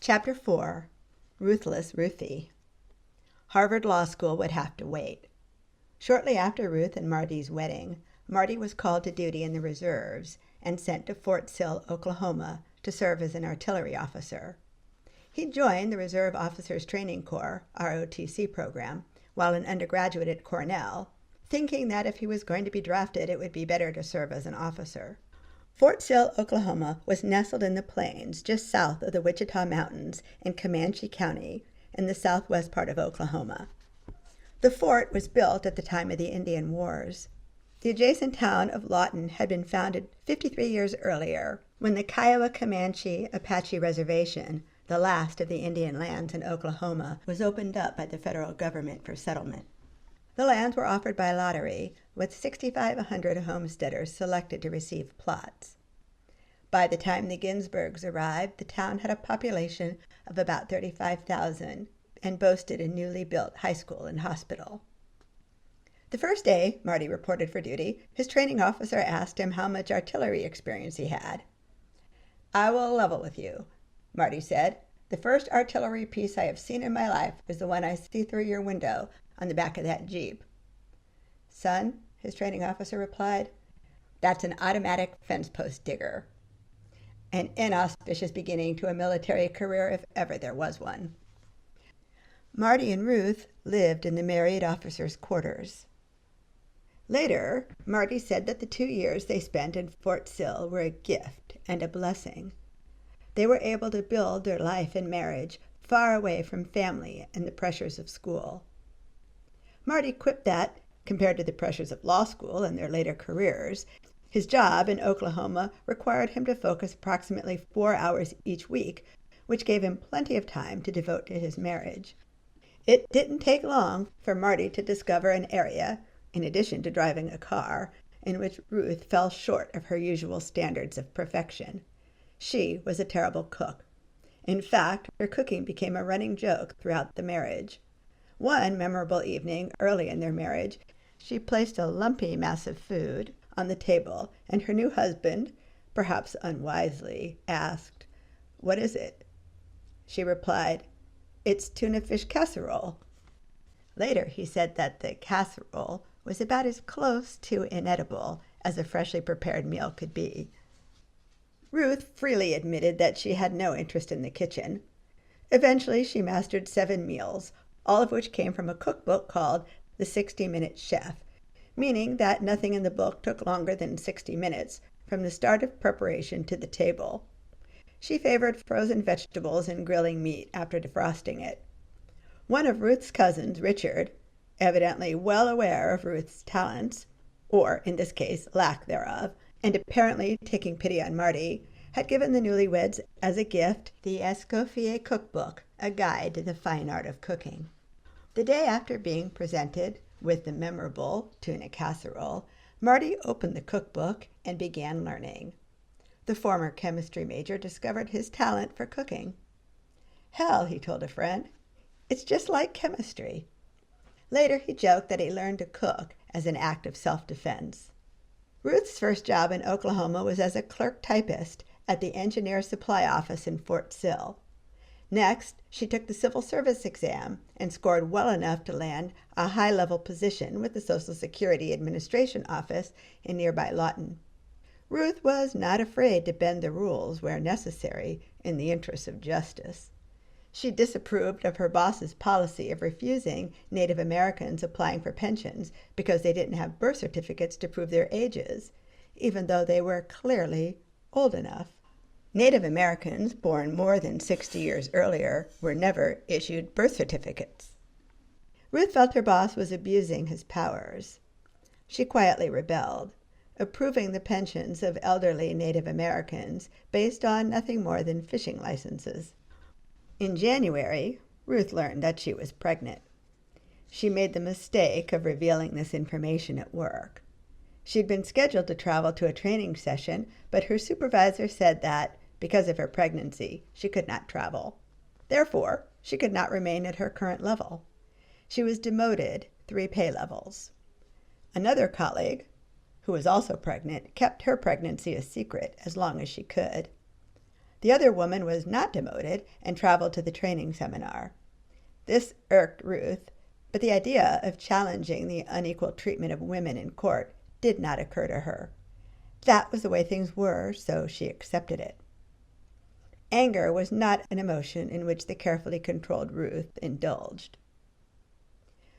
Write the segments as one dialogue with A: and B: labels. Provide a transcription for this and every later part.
A: Chapter 4. Ruthless Ruthie. Harvard Law School would have to wait. Shortly after Ruth and Marty's wedding, Marty was called to duty in the reserves and sent to Fort Sill, Oklahoma, to serve as an artillery officer. He joined the Reserve Officers Training Corps, ROTC program, while an undergraduate at Cornell, thinking that if he was going to be drafted, it would be better to serve as an officer. Fort Sill, Oklahoma, was nestled in the plains just south of the Wichita Mountains in Comanche County in the southwest part of Oklahoma. The fort was built at the time of the Indian Wars. The adjacent town of Lawton had been founded 53 years earlier when the Kiowa Comanche Apache Reservation, the last of the Indian lands in Oklahoma, was opened up by the federal government for settlement. The lands were offered by lottery, with 6,500 homesteaders selected to receive plots. By the time the Ginsburgs arrived, the town had a population of about 35,000 and boasted a newly built high school and hospital. The first day Marty reported for duty, his training officer asked him how much artillery experience he had. "I will level with you," Marty said. "The first artillery piece I have seen in my life is the one I see through your window on the back of that Jeep." "Son," his training officer replied, "that's an automatic fence post digger." An inauspicious beginning to a military career, if ever there was one. Marty and Ruth lived in the married officers' quarters. Later, Marty said that the 2 years they spent in Fort Sill were a gift and a blessing. They were able to build their life and marriage far away from family and the pressures of school. Marty quipped that, compared to the pressures of law school and their later careers, his job in Oklahoma required him to focus approximately 4 hours each week, which gave him plenty of time to devote to his marriage. It didn't take long for Marty to discover an area, in addition to driving a car, in which Ruth fell short of her usual standards of perfection. She was a terrible cook. In fact, her cooking became a running joke throughout the marriage. One memorable evening early in their marriage, she placed a lumpy mass of food on the table, and her new husband, perhaps unwisely, asked, "What is it?" She replied, "It's tuna fish casserole." Later, he said that the casserole was about as close to inedible as a freshly prepared meal could be. Ruth freely admitted that she had no interest in the kitchen. Eventually, she mastered 7 meals, all of which came from a cookbook called The 60-Minute Chef, meaning that nothing in the book took longer than 60 minutes from the start of preparation to the table. She favored frozen vegetables and grilling meat after defrosting it. One of Ruth's cousins, Richard, evidently well aware of Ruth's talents, or in this case, lack thereof, and apparently taking pity on Marty, had given the newlyweds as a gift the Escoffier cookbook, a guide to the fine art of cooking. The day after being presented with the memorable tuna casserole, Marty opened the cookbook and began learning. The former chemistry major discovered his talent for cooking. "Hell," he told a friend, "it's just like chemistry." Later, he joked that he learned to cook as an act of self-defense. Ruth's first job in Oklahoma was as a clerk typist at the Engineer Supply Office in Fort Sill. Next, she took the civil service exam and scored well enough to land a high-level position with the Social Security Administration office in nearby Lawton. Ruth was not afraid to bend the rules where necessary in the interests of justice. She disapproved of her boss's policy of refusing Native Americans applying for pensions because they didn't have birth certificates to prove their ages, even though they were clearly old enough. Native Americans born more than 60 years earlier were never issued birth certificates. Ruth felt her boss was abusing his powers. She quietly rebelled, approving the pensions of elderly Native Americans based on nothing more than fishing licenses. In January, Ruth learned that she was pregnant. She made the mistake of revealing this information at work. She'd been scheduled to travel to a training session, but her supervisor said that, because of her pregnancy, she could not travel. Therefore, she could not remain at her current level. She was demoted 3 pay levels. Another colleague, who was also pregnant, kept her pregnancy a secret as long as she could. The other woman was not demoted and traveled to the training seminar. This irked Ruth, but the idea of challenging the unequal treatment of women in court did not occur to her. That was the way things were, so she accepted it. Anger was not an emotion in which the carefully controlled Ruth indulged.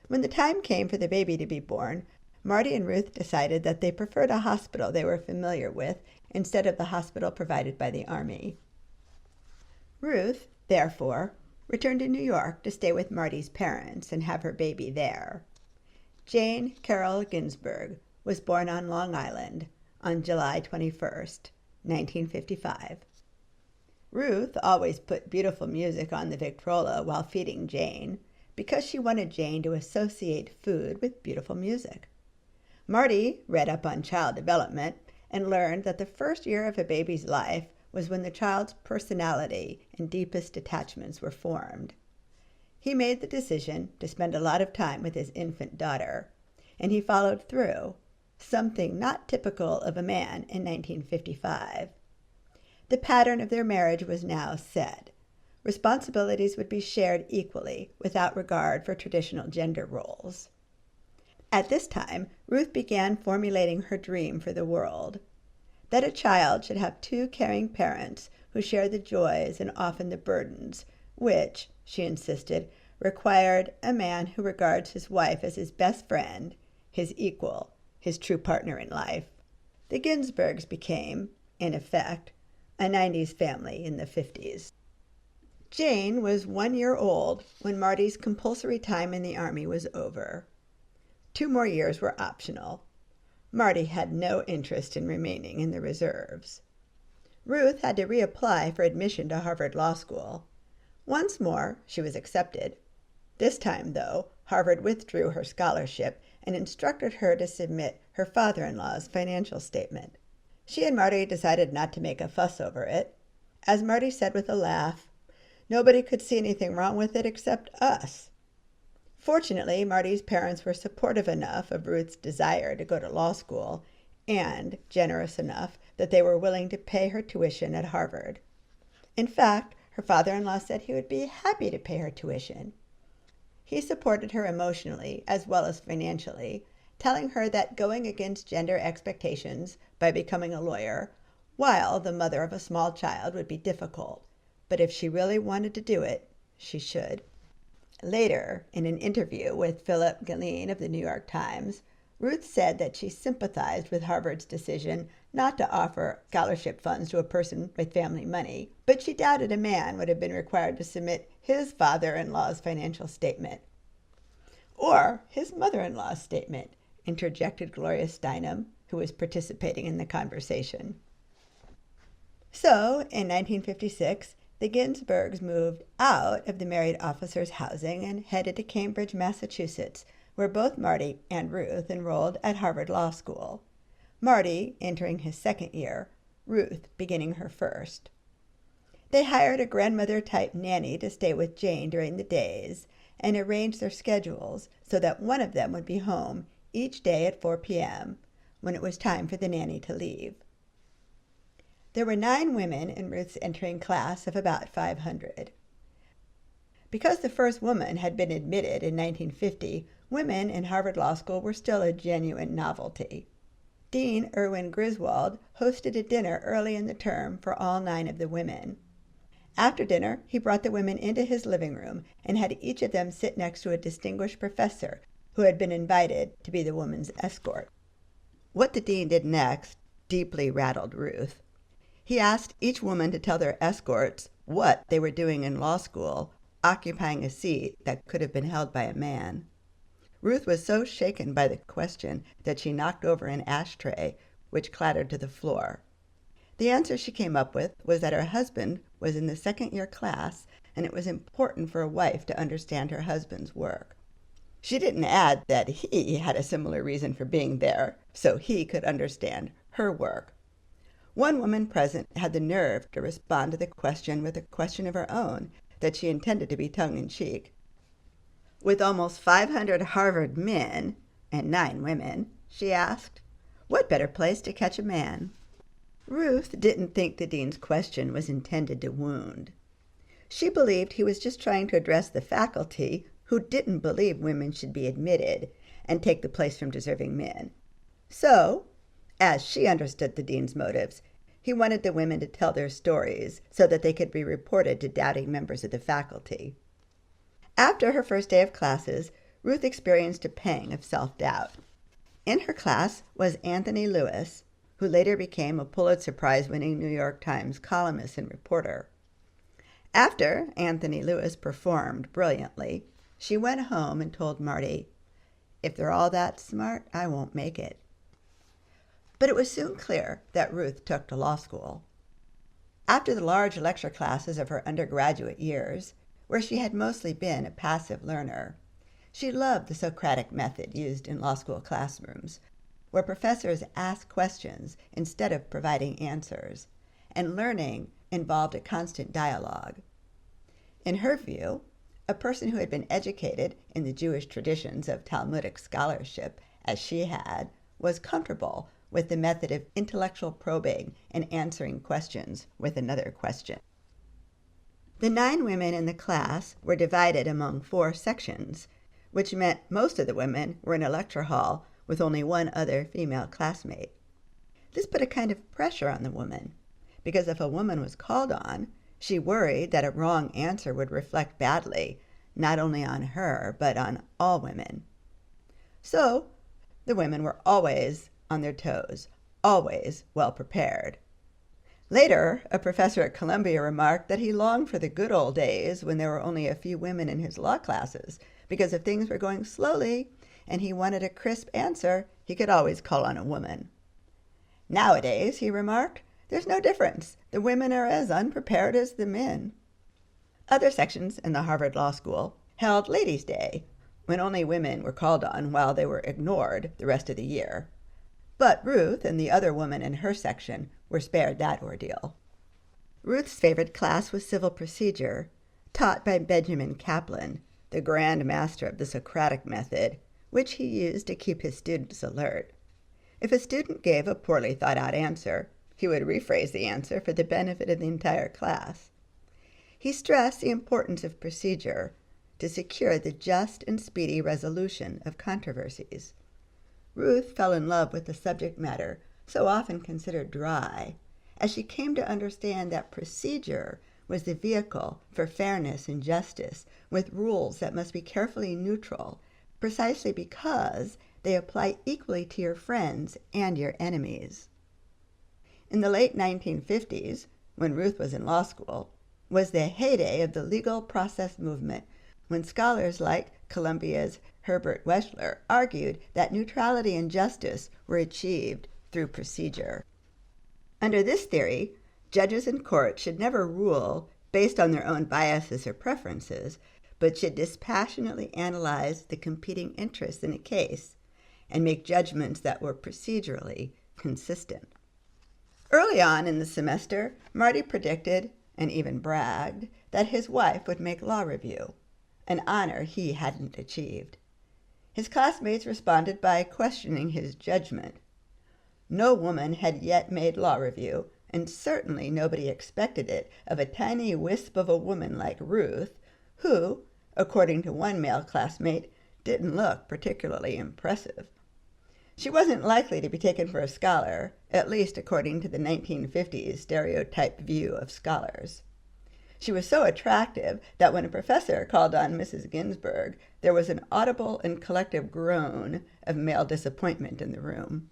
A: When the time came for the baby to be born, Marty and Ruth decided that they preferred a hospital they were familiar with instead of the hospital provided by the Army. Ruth, therefore, returned to New York to stay with Marty's parents and have her baby there. Jane Carroll Ginsburg was born on Long Island on July 21st, 1955. Ruth always put beautiful music on the Victrola while feeding Jane because she wanted Jane to associate food with beautiful music. Marty read up on child development and learned that the first year of a baby's life was when the child's personality and deepest attachments were formed. He made the decision to spend a lot of time with his infant daughter, and he followed through, something not typical of a man in 1955. The pattern of their marriage was now set. Responsibilities would be shared equally without regard for traditional gender roles. At this time, Ruth began formulating her dream for the world, that a child should have two caring parents who share the joys and often the burdens, which, she insisted, required a man who regards his wife as his best friend, his equal, his true partner in life. The Ginsburgs became, in effect, a 90s family in the 50s. Jane was 1 year old when Marty's compulsory time in the Army was over. 2 more years were optional. Marty had no interest in remaining in the reserves. Ruth had to reapply for admission to Harvard Law School. Once more, she was accepted. This time, though, Harvard withdrew her scholarship and instructed her to submit her father-in-law's financial statement. She and Marty decided not to make a fuss over it. As Marty said with a laugh, nobody could see anything wrong with it except us. Fortunately, Marty's parents were supportive enough of Ruth's desire to go to law school and generous enough that they were willing to pay her tuition at Harvard. In fact, her father-in-law said he would be happy to pay her tuition. He supported her emotionally as well as financially, telling her that going against gender expectations by becoming a lawyer, while the mother of a small child, would be difficult, but if she really wanted to do it, she should. Later, in an interview with Philip Galeen of the New York Times, Ruth said that she sympathized with Harvard's decision not to offer scholarship funds to a person with family money, but she doubted a man would have been required to submit his father-in-law's financial statement. Or his mother-in-law's statement, interjected Gloria Steinem, who was participating in the conversation. So, in 1956, the Ginsburgs moved out of the married officers' housing and headed to Cambridge, Massachusetts, where both Marty and Ruth enrolled at Harvard Law School. Marty entering his second year, Ruth beginning her first. They hired a grandmother-type nanny to stay with Jane during the days and arranged their schedules so that one of them would be home each day at 4 p.m., when it was time for the nanny to leave. There were 9 women in Ruth's entering class of about 500. Because the first woman had been admitted in 1950, women in Harvard Law School were still a genuine novelty. Dean Erwin Griswold hosted a dinner early in the term for all 9 of the women. After dinner, he brought the women into his living room and had each of them sit next to a distinguished professor who had been invited to be the woman's escort. What the dean did next deeply rattled Ruth. He asked each woman to tell their escorts what they were doing in law school, occupying a seat that could have been held by a man. Ruth was so shaken by the question that she knocked over an ashtray, which clattered to the floor. The answer she came up with was that her husband was in the second-year class, and it was important for a wife to understand her husband's work. She didn't add that he had a similar reason for being there, so he could understand her work. One woman present had the nerve to respond to the question with a question of her own that she intended to be tongue-in-cheek. With almost 500 Harvard men and 9 women, she asked, what better place to catch a man? Ruth didn't think the dean's question was intended to wound. She believed he was just trying to address the faculty who didn't believe women should be admitted and take the place from deserving men. So, as she understood the dean's motives, he wanted the women to tell their stories so that they could be reported to doubting members of the faculty. After her first day of classes, Ruth experienced a pang of self-doubt. In her class was Anthony Lewis, who later became a Pulitzer Prize-winning New York Times columnist and reporter. After Anthony Lewis performed brilliantly, she went home and told Marty, "If they're all that smart, I won't make it." But it was soon clear that Ruth took to law school. After the large lecture classes of her undergraduate years, where she had mostly been a passive learner, she loved the Socratic method used in law school classrooms, where professors asked questions instead of providing answers, and learning involved a constant dialogue. In her view, a person who had been educated in the Jewish traditions of Talmudic scholarship, as she had, was comfortable with the method of intellectual probing and answering questions with another question. The 9 women in the class were divided among 4 sections, which meant most of the women were in a lecture hall with only one other female classmate. This put a kind of pressure on the woman, because if a woman was called on, she worried that a wrong answer would reflect badly, not only on her, but on all women. So, the women were always on their toes, always well prepared. Later, a professor at Columbia remarked that he longed for the good old days when there were only a few women in his law classes, because if things were going slowly and he wanted a crisp answer, he could always call on a woman. Nowadays, he remarked, there's no difference. The women are as unprepared as the men. Other sections in the Harvard Law School held Ladies' Day, when only women were called on while they were ignored the rest of the year. But Ruth and the other woman in her section were spared that ordeal. Ruth's favorite class was civil procedure, taught by Benjamin Kaplan, the grand master of the Socratic method, which he used to keep his students alert. If a student gave a poorly thought-out answer, he would rephrase the answer for the benefit of the entire class. He stressed the importance of procedure to secure the just and speedy resolution of controversies. Ruth fell in love with the subject matter, so often considered dry, as she came to understand that procedure was the vehicle for fairness and justice, with rules that must be carefully neutral, precisely because they apply equally to your friends and your enemies. In the late 1950s, when Ruth was in law school, was the heyday of the legal process movement, when scholars like Columbia's Herbert Wechsler argued that neutrality and justice were achieved through procedure. Under this theory, judges and courts should never rule based on their own biases or preferences, but should dispassionately analyze the competing interests in a case and make judgments that were procedurally consistent. Early on in the semester, Marty predicted, and even bragged, that his wife would make law review, an honor he hadn't achieved. His classmates responded by questioning his judgment. No woman had yet made law review, and certainly nobody expected it of a tiny wisp of a woman like Ruth, who, according to one male classmate, didn't look particularly impressive. She wasn't likely to be taken for a scholar, at least according to the 1950s stereotyped view of scholars. She was so attractive that when a professor called on Mrs. Ginsburg, there was an audible and collective groan of male disappointment in the room.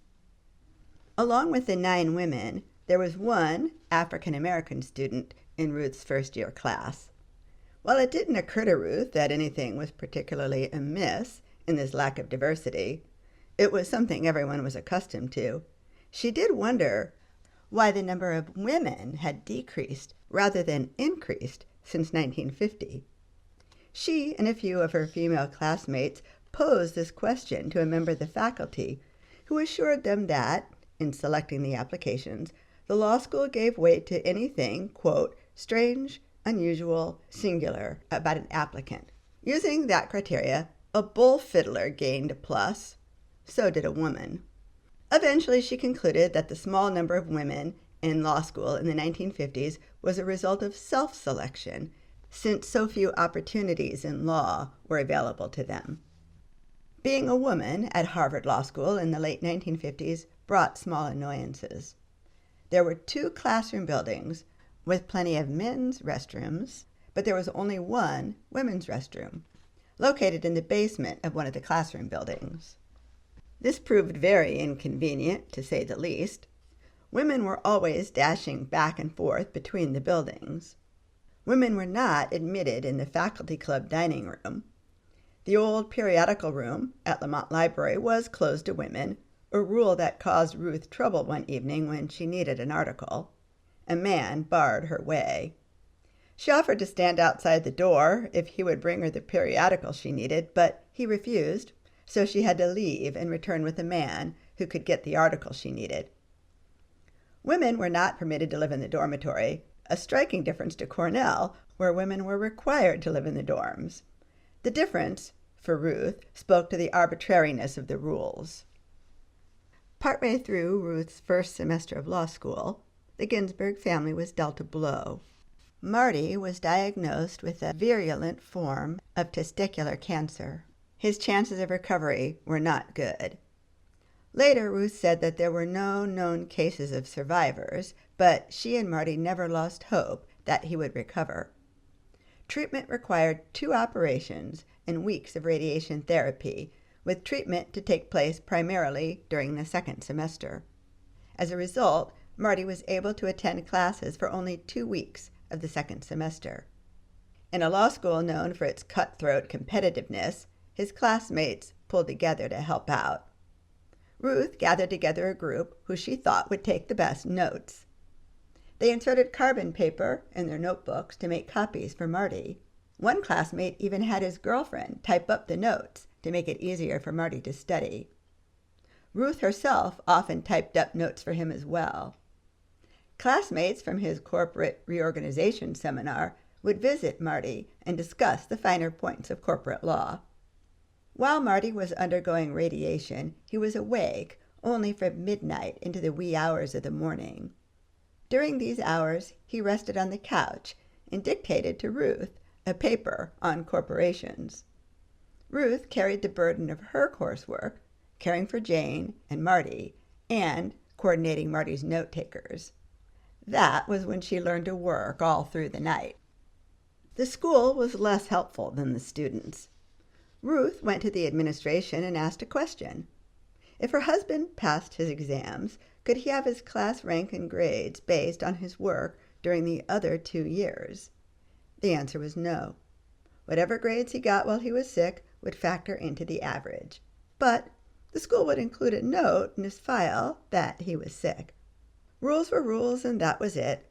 A: Along with the 9 women, there was one African-American student in Ruth's first-year class. While it didn't occur to Ruth that anything was particularly amiss in this lack of diversity, it was something everyone was accustomed to. She did wonder why the number of women had decreased rather than increased since 1950. She and a few of her female classmates posed this question to a member of the faculty, who assured them that, in selecting the applications, the law school gave weight to anything, quote, strange, unusual, singular about an applicant. Using that criteria, a bull fiddler gained a plus. So did a woman. Eventually, she concluded that the small number of women in law school in the 1950s was a result of self-selection, since so few opportunities in law were available to them. Being a woman at Harvard Law School in the late 1950s brought small annoyances. There were 2 classroom buildings with plenty of men's restrooms, but there was only one women's restroom, located in the basement of one of the classroom buildings. This proved very inconvenient, to say the least. Women were always dashing back and forth between the buildings. Women were not admitted in the faculty club dining room. The old periodical room at Lamont Library was closed to women, a rule that caused Ruth trouble one evening when she needed an article. A man barred her way. She offered to stand outside the door if he would bring her the periodical she needed, but he refused, so she had to leave and return with a man who could get the article she needed. Women were not permitted to live in the dormitory, a striking difference to Cornell, where women were required to live in the dorms. The difference, for Ruth, spoke to the arbitrariness of the rules. Partway through Ruth's first semester of law school, the Ginsburg family was dealt a blow. Marty was diagnosed with a virulent form of testicular cancer. His chances of recovery were not good. Later, Ruth said that there were no known cases of survivors, but she and Marty never lost hope that he would recover. Treatment required 2 operations and weeks of radiation therapy, with treatment to take place primarily during the second semester. As a result, Marty was able to attend classes for only 2 weeks of the second semester. In a law school known for its cutthroat competitiveness, his classmates pulled together to help out. Ruth gathered together a group who she thought would take the best notes. They inserted carbon paper in their notebooks to make copies for Marty. One classmate even had his girlfriend type up the notes to make it easier for Marty to study. Ruth herself often typed up notes for him as well. Classmates from his corporate reorganization seminar would visit Marty and discuss the finer points of corporate law. While Marty was undergoing radiation, he was awake only from midnight into the wee hours of the morning. During these hours, he rested on the couch and dictated to Ruth a paper on corporations. Ruth carried the burden of her coursework, caring for Jane and Marty, and coordinating Marty's note-takers. That was when she learned to work all through the night. The school was less helpful than the students. Ruth went to the administration and asked a question. If her husband passed his exams, could he have his class rank and grades based on his work during the other 2 years? The answer was no. Whatever grades he got while he was sick would factor into the average. But the school would include a note in his file that he was sick. Rules were rules, and that was it.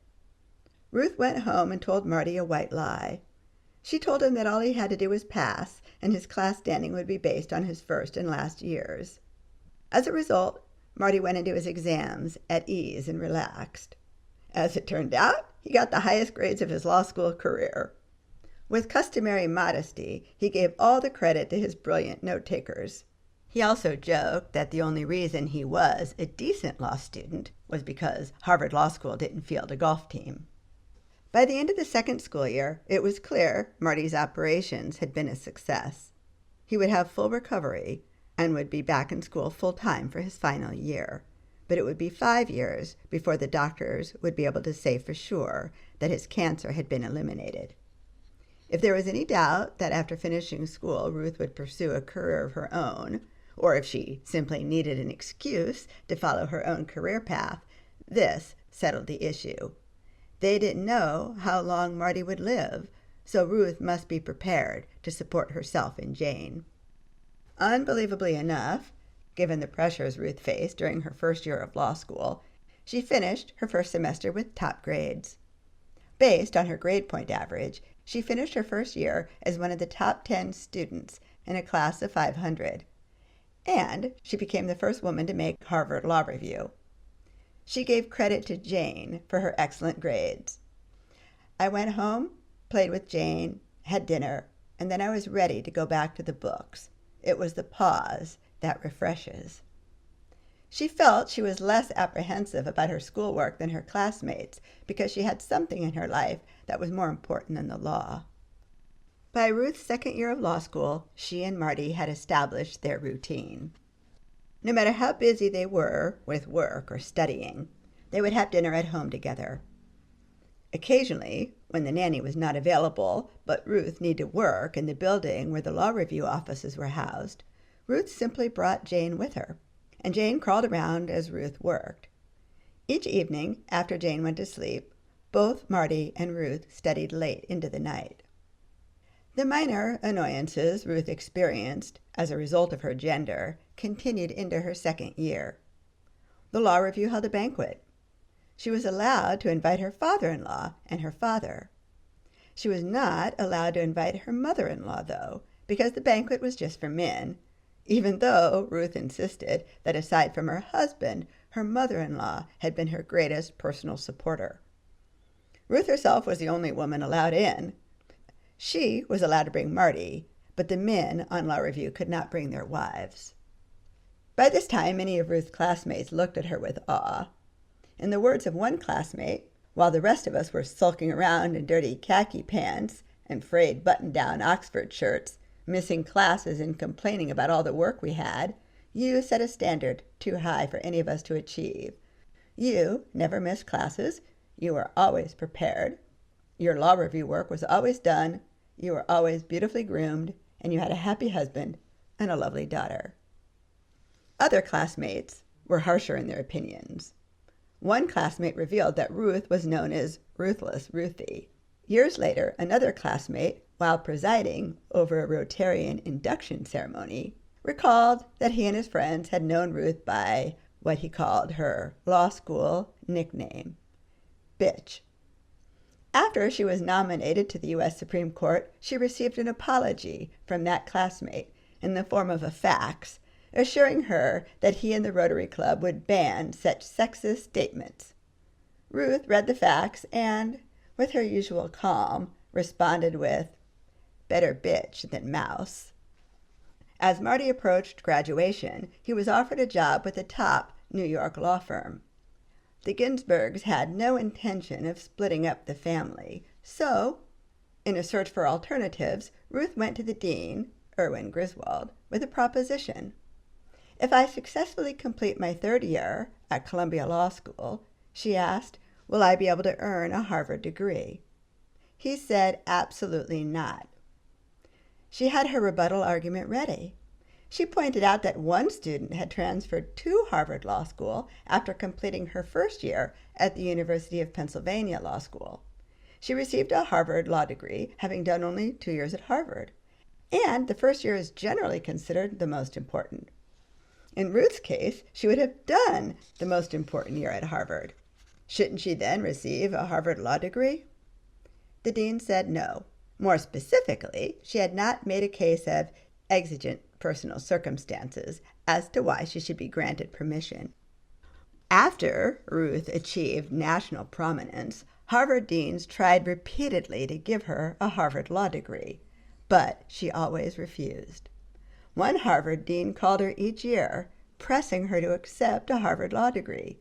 A: Ruth went home and told Marty a white lie. She told him that all he had to do was pass, and his class standing would be based on his first and last years. As a result, Marty went into his exams at ease and relaxed. As it turned out, he got the highest grades of his law school career. With customary modesty, he gave all the credit to his brilliant note-takers. He also joked that the only reason he was a decent law student was because Harvard Law School didn't field a golf team. By the end of the second school year, it was clear Marty's operations had been a success. He would have full recovery and would be back in school full-time for his final year. But it would be 5 years before the doctors would be able to say for sure that his cancer had been eliminated. If there was any doubt that after finishing school Ruth would pursue a career of her own, or if she simply needed an excuse to follow her own career path, this settled the issue. They didn't know how long Marty would live, so Ruth must be prepared to support herself and Jane. Unbelievably enough, given the pressures Ruth faced during her first year of law school, she finished her first semester with top grades. Based on her grade point average, she finished her first year as one of the top 10 students in a class of 500. And she became the first woman to make Harvard Law Review. She gave credit to Jane for her excellent grades. I went home, played with Jane, had dinner, and then I was ready to go back to the books. It was the pause that refreshes. She felt she was less apprehensive about her schoolwork than her classmates because she had something in her life that was more important than the law. By Ruth's second year of law school, she and Marty had established their routine. No matter how busy they were with work or studying, they would have dinner at home together. Occasionally, when the nanny was not available, but Ruth needed to work in the building where the law review offices were housed, Ruth simply brought Jane with her, and Jane crawled around as Ruth worked. Each evening, after Jane went to sleep, both Marty and Ruth studied late into the night. The minor annoyances Ruth experienced as a result of her gender continued into her second year. The law review held a banquet. She was allowed to invite her father-in-law and her father. She was not allowed to invite her mother-in-law, though, because the banquet was just for men, even though Ruth insisted that aside from her husband, her mother-in-law had been her greatest personal supporter. Ruth herself was the only woman allowed in. She was allowed to bring Marty, but the men on law review could not bring their wives. By this time, many of Ruth's classmates looked at her with awe. In the words of one classmate, while the rest of us were sulking around in dirty khaki pants and frayed button-down Oxford shirts, missing classes and complaining about all the work we had, you set a standard too high for any of us to achieve. You never missed classes. You were always prepared. Your law review work was always done. You were always beautifully groomed, and you had a happy husband and a lovely daughter. Other classmates were harsher in their opinions. One classmate revealed that Ruth was known as Ruthless Ruthie. Years later, another classmate, while presiding over a Rotarian induction ceremony, recalled that he and his friends had known Ruth by what he called her law school nickname, Bitch. After she was nominated to the U.S. Supreme Court, she received an apology from that classmate in the form of a fax, assuring her that he and the Rotary Club would ban such sexist statements. Ruth read the fax and, with her usual calm, responded with, "Better bitch than mouse." As Marty approached graduation, he was offered a job with a top New York law firm. The Ginsburgs had no intention of splitting up the family, so, in a search for alternatives, Ruth went to the dean, Erwin Griswold, with a proposition. If I successfully complete my third year at Columbia Law School, she asked, will I be able to earn a Harvard degree? He said absolutely not. She had her rebuttal argument ready. She pointed out that one student had transferred to Harvard Law School after completing her first year at the University of Pennsylvania Law School. She received a Harvard law degree, having done only 2 years at Harvard, and the first year is generally considered the most important. In Ruth's case, she would have done the most important year at Harvard. Shouldn't she then receive a Harvard law degree? The dean said no. More specifically, she had not made a case of exigent personal circumstances as to why she should be granted permission. After Ruth achieved national prominence, Harvard deans tried repeatedly to give her a Harvard law degree, but she always refused. One Harvard dean called her each year, pressing her to accept a Harvard law degree.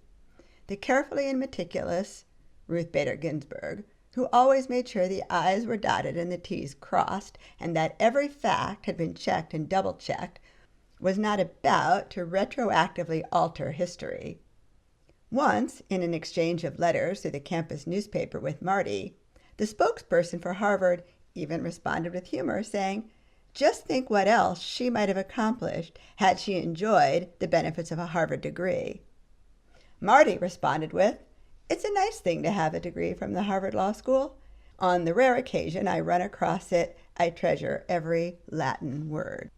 A: The carefully and meticulous Ruth Bader Ginsburg, who always made sure the I's were dotted and the T's crossed, and that every fact had been checked and double-checked, was not about to retroactively alter history. Once, in an exchange of letters through the campus newspaper with Marty, the spokesperson for Harvard even responded with humor, saying, just think what else she might have accomplished had she enjoyed the benefits of a Harvard degree. Marty responded with, it's a nice thing to have a degree from the Harvard Law School. On the rare occasion I run across it, I treasure every Latin word.